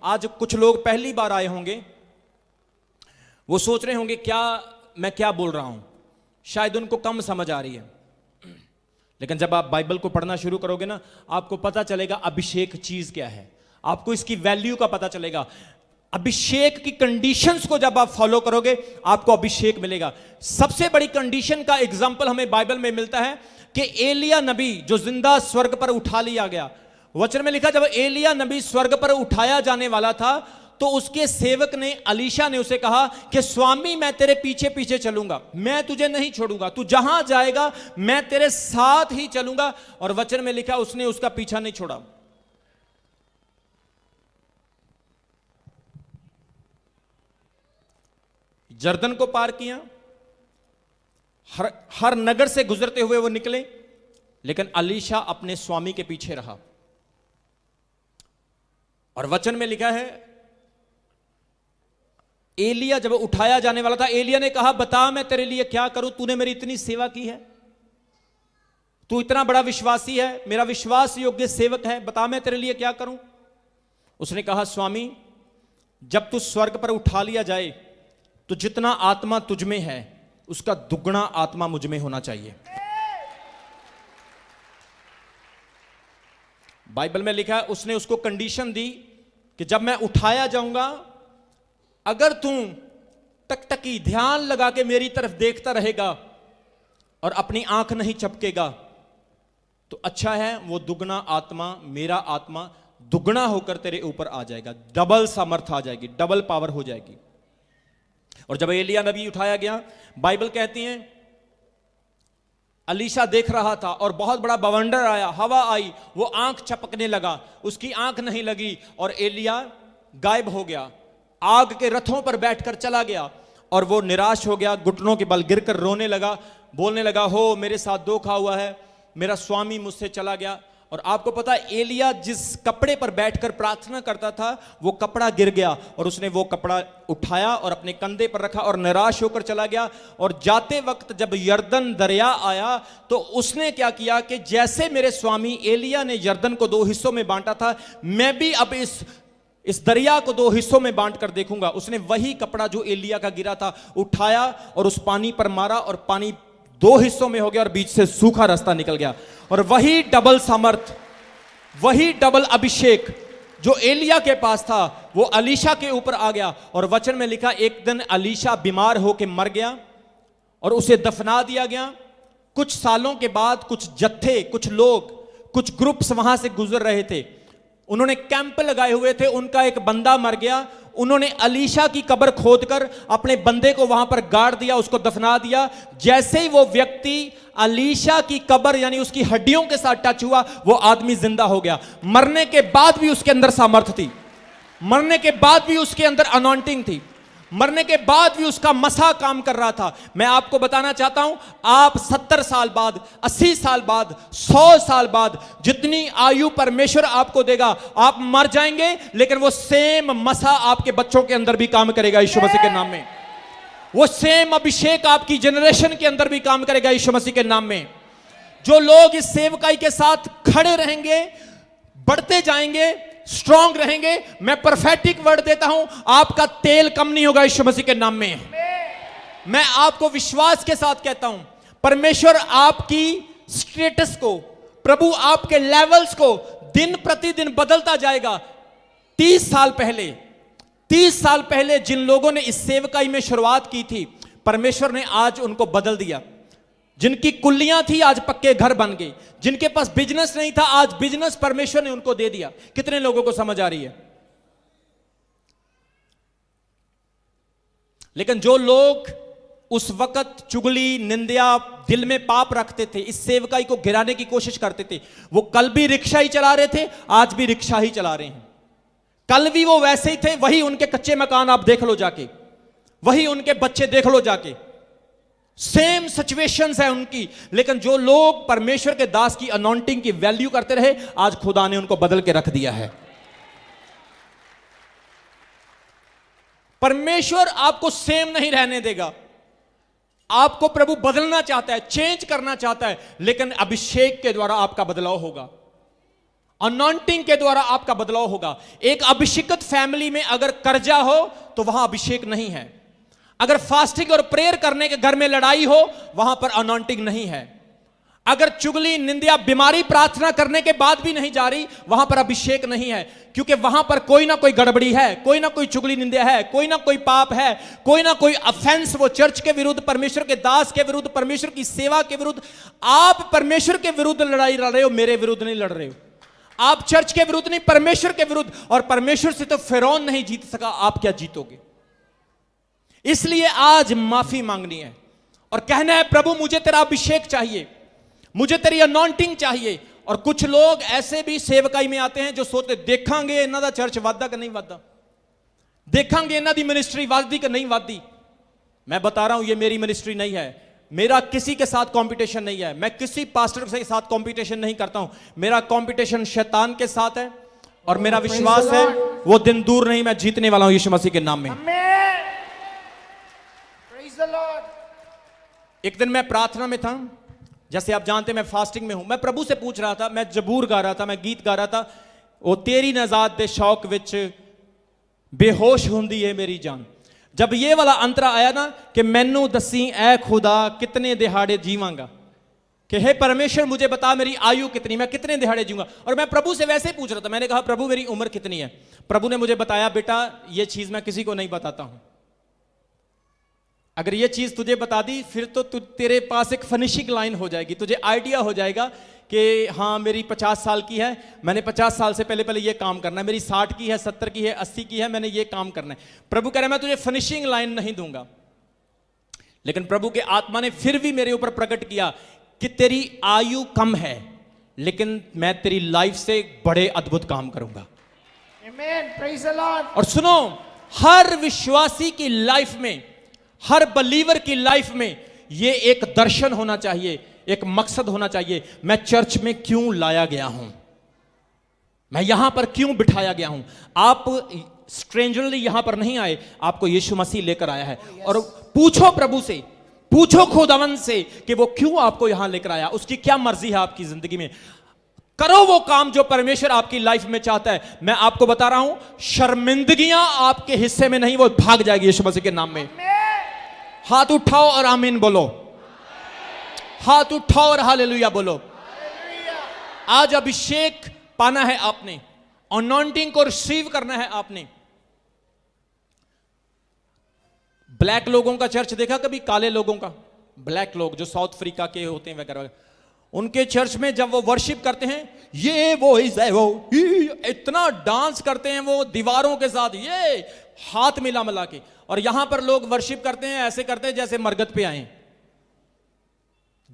आज कुछ लोग पहली बार आए होंगे, वो सोच रहे होंगे मैं क्या बोल रहा हूं, शायद उनको कम समझ आ रही है। लेकिन जब आप बाइबल को पढ़ना शुरू करोगे ना, आपको पता चलेगा अभिषेक चीज क्या है, आपको इसकी वैल्यू का पता चलेगा। अभिषेक की कंडीशंस को जब आप फॉलो करोगे, आपको अभिषेक मिलेगा। सबसे बड़ी कंडीशन का एग्जांपल हमें बाइबल में मिलता है कि एलिया नबी जो जिंदा स्वर्ग पर उठा लिया गया। वचन में लिखा, जब एलिया नबी स्वर्ग पर उठाया जाने वाला था तो उसके सेवक ने, अलीशा ने उसे कहा कि स्वामी मैं तेरे पीछे पीछे चलूंगा, मैं तुझे नहीं छोड़ूंगा, तू जहां जाएगा मैं तेरे साथ ही चलूंगा। और वचन में लिखा उसने उसका पीछा नहीं छोड़ा। जर्दन को पार किया, हर नगर से गुजरते हुए वो निकले, लेकिन अलीशा अपने स्वामी के पीछे रहा। और वचन में लिखा है एलिया जब उठाया जाने वाला था, एलिया ने कहा बता मैं तेरे लिए क्या करूं, तूने मेरी इतनी सेवा की है, तू इतना बड़ा विश्वासी है, मेरा विश्वास योग्य सेवक है, बता मैं तेरे लिए क्या करूं। उसने कहा स्वामी जब तू स्वर्ग पर उठा लिया जाए तो जितना आत्मा तुझ में है उसका दुगना आत्मा मुझ में होना चाहिए। बाइबल में लिखा है उसने उसको कंडीशन दी कि जब मैं उठाया जाऊंगा, अगर तू टकटकी ध्यान लगा के मेरी तरफ देखता रहेगा और अपनी आंख नहीं चपकेगा तो अच्छा है, वो दुगना आत्मा, मेरा आत्मा दुगना होकर तेरे ऊपर आ जाएगा, डबल सामर्थ आ जाएगी, डबल पावर हो जाएगी। और जब एलिया नबी उठाया गया, बाइबल कहती है अलीशा देख रहा था और बहुत बड़ा बवंडर आया, हवा आई, वो आंख चपकने लगा, उसकी आंख नहीं लगी और एलिया गायब हो गया, आग के रथों पर बैठकर चला गया। और वो निराश हो गया, घुटनों के बल गिरकर रोने लगा, बोलने लगा हो मेरे साथ धोखा हुआ है, मेरा स्वामी मुझसे चला गया। और आपको पता है एलिया जिस कपड़े पर बैठकर प्रार्थना करता था वो कपड़ा गिर गया और उसने वो कपड़ा उठाया और अपने कंधे पर रखा और निराश होकर चला गया। और जाते वक्त जब यर्दन दरिया आया तो उसने क्या किया कि जैसे मेरे स्वामी एलिया ने यर्दन को 2 हिस्सों में बांटा था, मैं भी अब इस दरिया को 2 हिस्सों में बांट कर देखूंगा। उसने वही कपड़ा जो एलिया का गिरा था उठाया और उस पानी पर मारा और पानी 2 हिस्सों में हो गया और बीच से सूखा रास्ता निकल गया। और वही डबल सामर्थ, वही डबल अभिषेक जो एलिया के पास था वो अलीशा के ऊपर आ गया। और वचन में लिखा एक दिन अलीशा बीमार होकर मर गया और उसे दफना दिया गया। कुछ सालों के बाद कुछ जत्थे, कुछ लोग, कुछ ग्रुप्स वहां से गुजर रहे थे, उन्होंने कैंप लगाए हुए थे, उनका एक बंदा मर गया, उन्होंने अलीशा की कब्र खोदकर अपने बंदे को वहां पर गाड़ दिया, उसको दफना दिया। जैसे ही वो व्यक्ति अलीशा की कब्र यानी उसकी हड्डियों के साथ टच हुआ, वो आदमी जिंदा हो गया। मरने के बाद भी उसके अंदर सामर्थ थी, मरने के बाद भी उसके अंदर अनॉइंटिंग थी, मरने के बाद भी उसका मसा काम कर रहा था। मैं आपको बताना चाहता हूं, आप 70 साल बाद, 80 साल बाद, 100 साल बाद, जितनी आयु परमेश्वर आपको देगा, आप मर जाएंगे लेकिन वो सेम मसा आपके बच्चों के अंदर भी काम करेगा यीशु मसीह के नाम में। वो सेम अभिषेक आपकी जनरेशन के अंदर भी काम करेगा यीशु मसीह के नाम में। जो लोग इस सेवकाई के साथ खड़े रहेंगे, बढ़ते जाएंगे, स्ट्रांग रहेंगे, मैं प्रोफेटिक वर्ड देता हूं, आपका तेल कम नहीं होगा यीशु मसीह के नाम में। मैं आपको विश्वास के साथ कहता हूं, परमेश्वर आपकी स्टेटस को, प्रभु आपके लेवल्स को दिन प्रतिदिन बदलता जाएगा। 30 साल पहले जिन लोगों ने इस सेवकाई में शुरुआत की थी, परमेश्वर ने आज उनको बदल दिया। जिनकी कुल्लियां थी आज पक्के घर बन गए, जिनके पास बिजनेस नहीं था आज बिजनेस परमेश्वर ने उनको दे दिया। कितने लोगों को समझ आ रही है? लेकिन जो लोग उस वक्त चुगली, निंदा, दिल में पाप रखते थे, इस सेवकाई को गिराने की कोशिश करते थे, वो कल भी रिक्शा ही चला रहे थे, आज भी रिक्शा ही चला रहे हैं। कल भी वो वैसे ही थे, वही उनके कच्चे मकान आप देख लो जाके, वही उनके बच्चे देख लो जाके, सेम सिचुएशंस है उनकी। लेकिन जो लोग परमेश्वर के दास की अनॉइंटिंग की वैल्यू करते रहे, आज खुदा ने उनको बदल के रख दिया है। परमेश्वर आपको सेम नहीं रहने देगा, आपको प्रभु बदलना चाहता है, चेंज करना चाहता है, लेकिन अभिषेक के द्वारा आपका बदलाव होगा। अनॉइंटिंग के द्वारा आपका बदलाव होगा। एक अभिषेकित फैमिली में अगर कर्जा हो तो वहां अभिषेक नहीं है। अगर फास्टिंग और प्रेयर करने के घर में लड़ाई हो, वहां पर अनॉइंटिंग नहीं है। अगर चुगली, निंदा, बीमारी प्रार्थना करने के बाद भी नहीं जा रही, वहां पर अभिषेक नहीं है, क्योंकि वहां पर कोई ना कोई गड़बड़ी है, कोई ना कोई चुगली निंदा है, कोई ना कोई पाप है, कोई ना कोई ऑफेंस वो चर्च के विरुद्ध, परमेश्वर के दास के विरुद्ध, परमेश्वर की सेवा के विरुद्ध। आप परमेश्वर के विरुद्ध लड़ाई लड़ रहे हो, मेरे विरुद्ध नहीं लड़ रहे हो। आप चर्च के विरुद्ध नहीं, परमेश्वर के विरुद्ध। और परमेश्वर से तो फिरौन नहीं जीत सका, आप क्या जीतोगे? इसलिए आज माफी मांगनी है और कहना है, प्रभु मुझे तेरा अभिषेक चाहिए, मुझे तेरी अनॉइंटिंग चाहिए। और कुछ लोग ऐसे भी सेवकाई में आते हैं जो सोचते, देखांगे इन्हां दा चर्च वादा कि नहीं वादा, देखांगे इन्हां दी मिनिस्ट्री वादी कि नहीं वादी। मैं बता रहा हूं, ये मेरी मिनिस्ट्री नहीं है। मेरा किसी के साथ कंपटीशन नहीं है। मैं किसी पास्टर के साथ कंपटीशन नहीं करता हूं। मेरा कंपटीशन शैतान के साथ है और मेरा विश्वास है वो दिन दूर नहीं, मैं जीतने वाला हूं यीशु मसीह के नाम में। एक दिन मैं प्रार्थना में था, जैसे आप जानते हैं मैं फास्टिंग में हूं। मैं प्रभु से पूछ रहा था, मैं जबूर गा रहा था, मैं गीत गा रहा था, वो तेरी नजात दे शौक विच बेहोश हुंदी है मेरी जान। जब ये वाला अंतरा आया ना कि मैनू दसी ऐ खुदा कितने दिहाड़े जीवांगा, कि हे परमेश्वर मुझे बता मेरी आयु कितनी, मैं कितने दिहाड़े जीऊंगा। और मैं प्रभु से वैसे ही पूछ रहा था, मैंने कहा प्रभु मेरी उम्र कितनी है। प्रभु ने मुझे बताया, बेटा ये चीज मैं किसी को नहीं बताता हूं। अगर ये चीज तुझे बता दी फिर तो तेरे पास एक फिनिशिंग लाइन हो जाएगी, तुझे आइडिया हो जाएगा कि हाँ मेरी 50 साल की है, मैंने 50 साल से पहले ये काम करना है, मेरी 60 की है, 70 की है, 80 की है, मैंने ये काम करना है। प्रभु कह रहे मैं तुझे फिनिशिंग लाइन नहीं दूंगा। लेकिन प्रभु के आत्मा ने फिर भी मेरे ऊपर प्रकट किया कि तेरी आयु कम है, लेकिन मैं तेरी लाइफ से बड़े अद्भुत काम करूंगा। Amen. Praise the Lord. और सुनो, हर विश्वासी की लाइफ में, हर बलीवर की लाइफ में ये एक दर्शन होना चाहिए, एक मकसद होना चाहिए। मैं चर्च में क्यों लाया गया हूं, मैं यहां पर क्यों बिठाया गया हूं। आप स्ट्रेंजरली यहां पर नहीं आए, आपको यीशु मसीह लेकर आया है। और पूछो प्रभु से, पूछो खुदावन से कि वो क्यों आपको यहां लेकर आया, उसकी क्या मर्जी है आपकी जिंदगी में। करो वो काम जो परमेश्वर आपकी लाइफ में चाहता है। मैं आपको बता रहा हूं, शर्मिंदगियां आपके हिस्से में नहीं, वो भाग जाएगी यीशु मसीह के नाम में। हाथ उठाओ और आमीन बोलो, हाथ उठाओ और हालेलुया बोलो। आज अभिषेक पाना है आपने, अनॉइंटिंग को रिसीव करना है आपने। ब्लैक लोगों का चर्च देखा कभी, काले लोगों का, ब्लैक लोग जो साउथ अफ्रीका के होते हैं वगैरह, उनके चर्च में जब वो वर्शिप करते हैं, ये वो इतना डांस करते हैं वो दीवारों के साथ, ये हाथ मिला मिला के। और यहां पर लोग वर्शिप करते हैं, ऐसे करते हैं जैसे मरगत पे आए।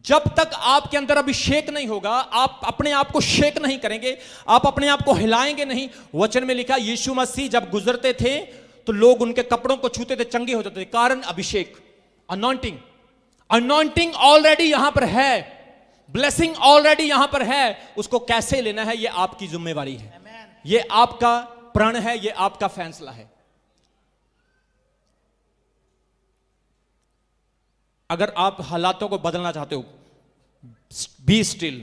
जब तक आपके अंदर अभिषेक नहीं होगा, आप अपने आप को शेक नहीं करेंगे, आप अपने आप को हिलाएंगे नहीं। वचन में लिखा, यीशु मसीह जब गुजरते थे तो लोग उनके कपड़ों को छूते थे, चंगे हो जाते थे। कारण अभिषेक, अनॉइंटिंग। अनॉइंटिंग ऑलरेडी यहां पर है, ब्लेसिंग ऑलरेडी यहां पर है। उसको कैसे लेना है, यह आपकी जिम्मेवारी है, यह आपका प्रण है, यह आपका फैसला है। अगर आप हालातों को बदलना चाहते हो, बी स्टिल,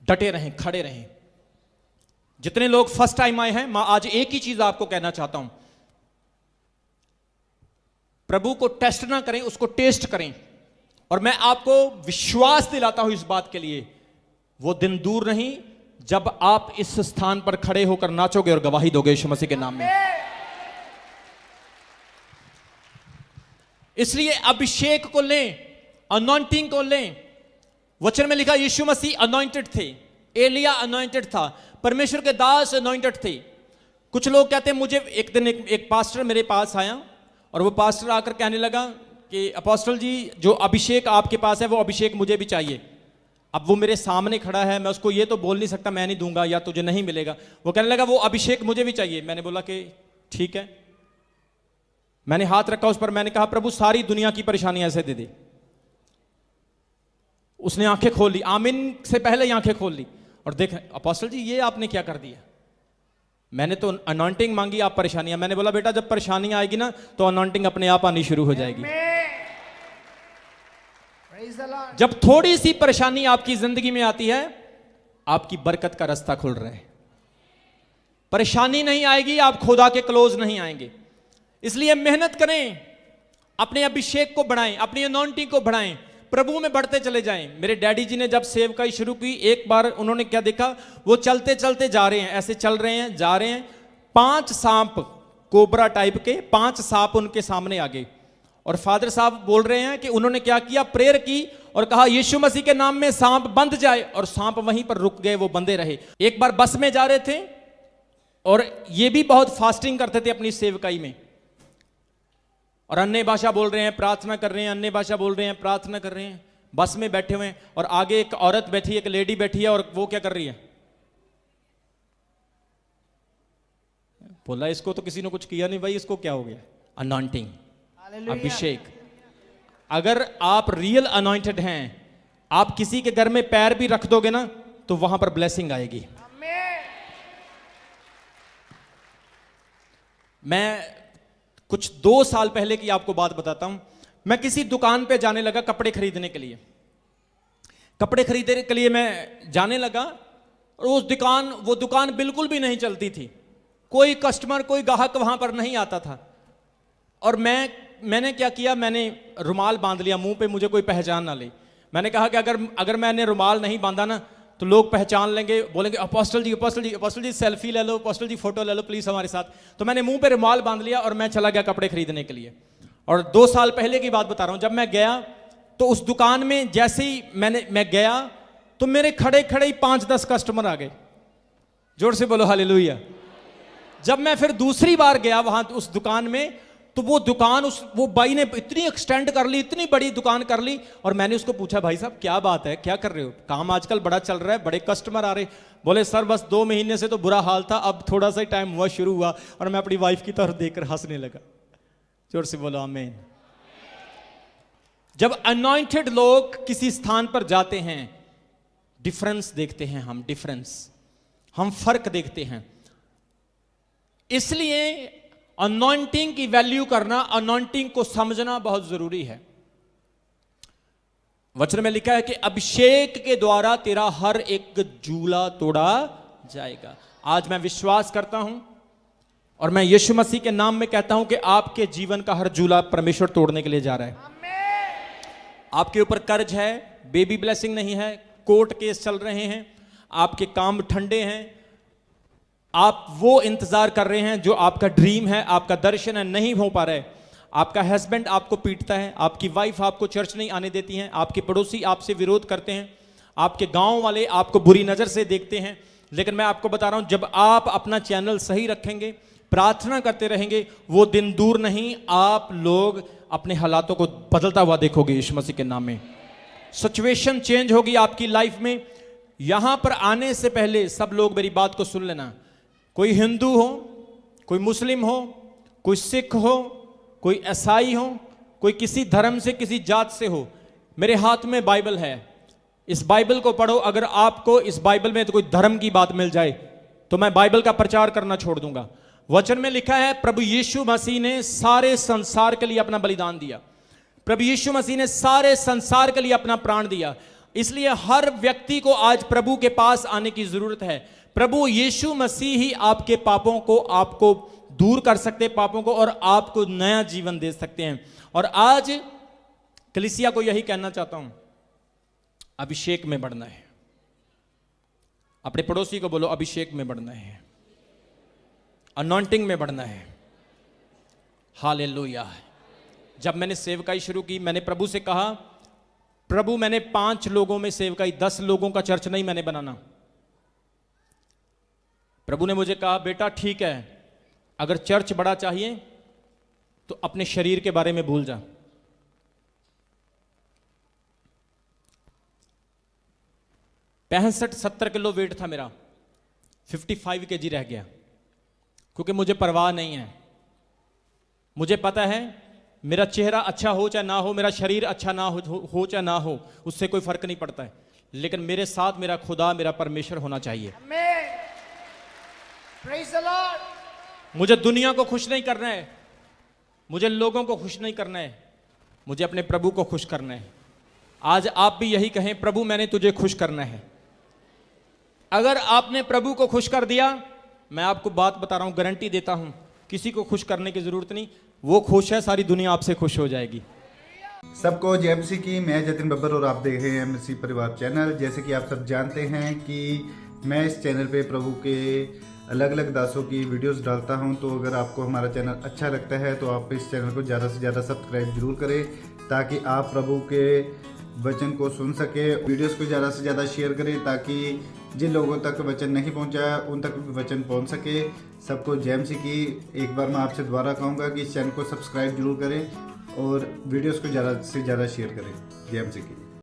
डटे रहें, खड़े रहें। जितने लोग फर्स्ट टाइम आए हैं, मैं आज एक ही चीज आपको कहना चाहता हूं, प्रभु को टेस्ट ना करें, उसको टेस्ट करें। और मैं आपको विश्वास दिलाता हूं इस बात के लिए, वो दिन दूर नहीं जब आप इस स्थान पर खड़े होकर नाचोगे और गवाही दोगे यीशु मसीह के नाम में। इसलिए अभिषेक को लें, अनॉइंटिंग को लें। वचन में लिखा यीशु मसीह अनॉइंटेड थे, एलिया अनॉइंटेड था, परमेश्वर के दास अनॉइंटेड थे। कुछ लोग कहते हैं, मुझे एक दिन एक पास्टर मेरे पास आया और वो पास्टर आकर कहने लगा कि अपोस्टल जी, जो अभिषेक आपके पास है वो अभिषेक मुझे भी चाहिए। अब वो मेरे सामने खड़ा है, मैं उसको ये तो बोल नहीं सकता मैं नहीं दूंगा या तुझे नहीं मिलेगा। वो कहने लगा वो अभिषेक मुझे भी चाहिए। मैंने बोला कि ठीक है। मैंने हाथ रखा उस पर, मैंने कहा प्रभु सारी दुनिया की परेशानी ऐसे दे दे। उसने आंखें खोल ली, आमीन से पहले ही आंखें खोल ली और देख, अपोस्टल जी ये आपने क्या कर दिया। मैंने तो अनॉइंटिंग मांगी, आप परेशानियां। मैंने बोला बेटा जब परेशानियां आएगी ना तो अनॉइंटिंग अपने आप आनी शुरू हो जाएगी। जब थोड़ी सी परेशानी आपकी जिंदगी में आती है आपकी बरकत का रास्ता खुल रहा है। परेशानी नहीं आएगी, आप खुदा के क्लोज नहीं आएंगे। इसलिए मेहनत करें, अपने अभिषेक को बढ़ाएं, अपनी अनॉइंटिंग को बढ़ाएं, प्रभु में बढ़ते चले जाएं। मेरे डैडी जी ने जब सेवकाई शुरू की, एक बार उन्होंने क्या देखा, वो चलते चलते जा रहे हैं, ऐसे चल रहे हैं, जा रहे हैं, 5 सांप, कोबरा टाइप के 5 सांप उनके सामने आ गए। और फादर साहब बोल रहे हैं कि उन्होंने क्या किया, प्रेयर की और कहा यीशु मसीह के नाम में सांप बंध जाए, और सांप वहीं पर रुक गए, वो बंधे रहे। एक बार बस में जा रहे थे और ये भी बहुत फास्टिंग करते थे अपनी सेवकाई में, और अन्य भाषा बोल रहे हैं, प्रार्थना कर रहे हैं, अन्य भाषा बोल रहे हैं, प्रार्थना कर रहे हैं, बस में बैठे हुए हैं। और आगे एक औरत बैठी है, एक लेडी बैठी है, और वो क्या कर रही है, बोला इसको तो किसी ने कुछ किया नहीं भाई, इसको क्या हो गया, अनॉइंटिंग, अभिषेक। अगर आप रियल अनॉइंटेड हैं, आप किसी के घर में पैर भी रख दोगे ना तो वहां पर ब्लेसिंग आएगी। मैं कुछ 2 साल पहले की आपको बात बताता हूं। मैं किसी दुकान पे जाने लगा कपड़े खरीदने के लिए। कपड़े खरीदने के लिए मैं जाने लगा, और वो दुकान बिल्कुल भी नहीं चलती थी, कोई कस्टमर, कोई ग्राहक वहां पर नहीं आता था। और मैंने क्या किया, मैंने रुमाल बांध लिया मुंह पे, मुझे कोई पहचान ना ले। मैंने कहा कि अगर मैंने रुमाल नहीं बांधा ना तो लोग पहचान लेंगे, बोलेंगे अपोस्टल जी, अपोस्टल जी, अपोस्टल जी सेल्फी ले लो, अपोस्टल जी फोटो ले लो प्लीज हमारे साथ। तो मैंने मुंह पे रुमाल बांध लिया और मैं चला गया कपड़े खरीदने के लिए। और 2 साल पहले की बात बता रहा हूं, जब मैं गया तो उस दुकान में जैसे ही मैं गया तो मेरे खड़े खड़े ही 5-10 कस्टमर आ गए। जोर से बोलो हालेलुया। जब मैं फिर दूसरी बार गया वहां उस दुकान में, तो वो दुकान वो भाई ने इतनी एक्सटेंड कर ली, इतनी बड़ी दुकान कर ली। और मैंने उसको पूछा, भाई साहब क्या बात है, क्या कर रहे हो, काम आजकल बड़ा चल रहा है, बड़े कस्टमर आ रहे। बोले सर बस 2 महीने से तो बुरा हाल था, अब थोड़ा सा टाइम हुआ शुरू हुआ। और मैं अपनी वाइफ की तरफ देखकर हंसने लगा। जोर से बोलो आमीन। जब अनॉइंटेड लोग किसी स्थान पर जाते हैं, डिफरेंस देखते हैं हम फर्क देखते हैं। इसलिए अनॉइंटिंग की वैल्यू करना, अनॉइंटिंग को समझना बहुत जरूरी है। वचन में लिखा है कि अभिषेक के द्वारा तेरा हर एक जूला तोड़ा जाएगा। आज मैं विश्वास करता हूं और मैं यीशु मसीह के नाम में कहता हूं कि आपके जीवन का हर जूला परमेश्वर तोड़ने के लिए जा रहा है। आपके ऊपर कर्ज है, बेबी ब्लेसिंग नहीं है, कोर्ट केस चल रहे हैं, आपके काम ठंडे हैं, आप वो इंतजार कर रहे हैं जो आपका ड्रीम है, आपका दर्शन है, नहीं हो पा रहा है। आपका हस्बैंड आपको पीटता है, आपकी वाइफ आपको चर्च नहीं आने देती हैं, आपके पड़ोसी आपसे विरोध करते हैं, आपके गांव वाले आपको बुरी नजर से देखते हैं। लेकिन मैं आपको बता रहा हूं, जब आप अपना चैनल सही रखेंगे, प्रार्थना करते रहेंगे, वो दिन दूर नहीं, आप लोग अपने हालातों को बदलता हुआ देखोगे यीशु मसीह के नाम में। सिचुएशन चेंज होगी आपकी लाइफ में। यहां पर आने से पहले सब लोग मेरी बात को सुन लेना। कोई हिंदू हो, कोई मुस्लिम हो, कोई सिख हो, कोई ईसाई हो, कोई किसी धर्म से, किसी जात से हो, मेरे हाथ में बाइबल है। इस बाइबल को पढ़ो। अगर आपको इस बाइबल में तो कोई धर्म की बात मिल जाए तो मैं बाइबल का प्रचार करना छोड़ दूंगा। वचन में लिखा है प्रभु यीशु मसीह ने सारे संसार के लिए अपना बलिदान दिया। प्रभु यीशु मसीह ने सारे संसार के लिए अपना प्राण दिया। इसलिए हर व्यक्ति को आज प्रभु के पास आने की जरूरत है। प्रभु यीशु मसीह ही आपके पापों को, आपको दूर कर सकते हैं पापों को, और आपको नया जीवन दे सकते हैं। और आज कलीसिया को यही कहना चाहता हूं, अभिषेक में बढ़ना है। अपने पड़ोसी को बोलो अभिषेक में बढ़ना है, अनॉइंटिंग में बढ़ना है। हालेलुया। जब मैंने सेवकाई शुरू की, मैंने प्रभु से कहा, प्रभु मैंने 5 लोगों में सेवकाई, 10 लोगों का चर्च नहीं मैंने बनाना। प्रभु ने मुझे कहा, बेटा ठीक है, अगर चर्च बड़ा चाहिए तो अपने शरीर के बारे में भूल जा। पैंसठ 70 किलो वेट था मेरा, 55 kg रह गया, क्योंकि मुझे परवाह नहीं है। मुझे पता है मेरा चेहरा अच्छा हो चाहे ना हो, मेरा शरीर अच्छा ना हो चाहे ना हो, उससे कोई फर्क नहीं पड़ता है, लेकिन मेरे साथ मेरा खुदा, मेरा परमेश्वर होना चाहिए। Praise the Lord. मुझे दुनिया को खुश नहीं करना है, मुझे लोगों को खुश नहीं करना है, मुझे अपने प्रभु को खुश करना है। आज आप भी यही कहें, प्रभु मैंने तुझे खुश करना है। अगर आपने प्रभु को खुश कर दिया, मैं आपको बात बता रहा हूं, गारंटी देता हूं, किसी को खुश करने की जरूरत नहीं, वो खुश है, सारी दुनिया आपसे खुश हो जाएगी। सबको जय मसीह की। मैं जतिन बब्बर और आप देख रहे हैं मसीह परिवार चैनल। जैसे कि आप सब जानते हैं कि मैं इस चैनल पे प्रभु के अलग अलग दासों की वीडियोस डालता हूं, तो अगर आपको हमारा चैनल अच्छा लगता है तो आप इस चैनल को ज़्यादा से ज़्यादा सब्सक्राइब जरूर करें, ताकि आप प्रभु के वचन को सुन सके। वीडियोस को ज़्यादा से ज़्यादा शेयर करें, ताकि जिन लोगों तक वचन नहीं पहुंचा उन तक भी वचन पहुंच सके। सबको जय मसीह की। एक बार मैं आपसे दोबारा कहूँगा कि इस चैनल को सब्सक्राइब जरूर करें और वीडियोस को ज़्यादा से ज़्यादा शेयर करें। जय मसीह की।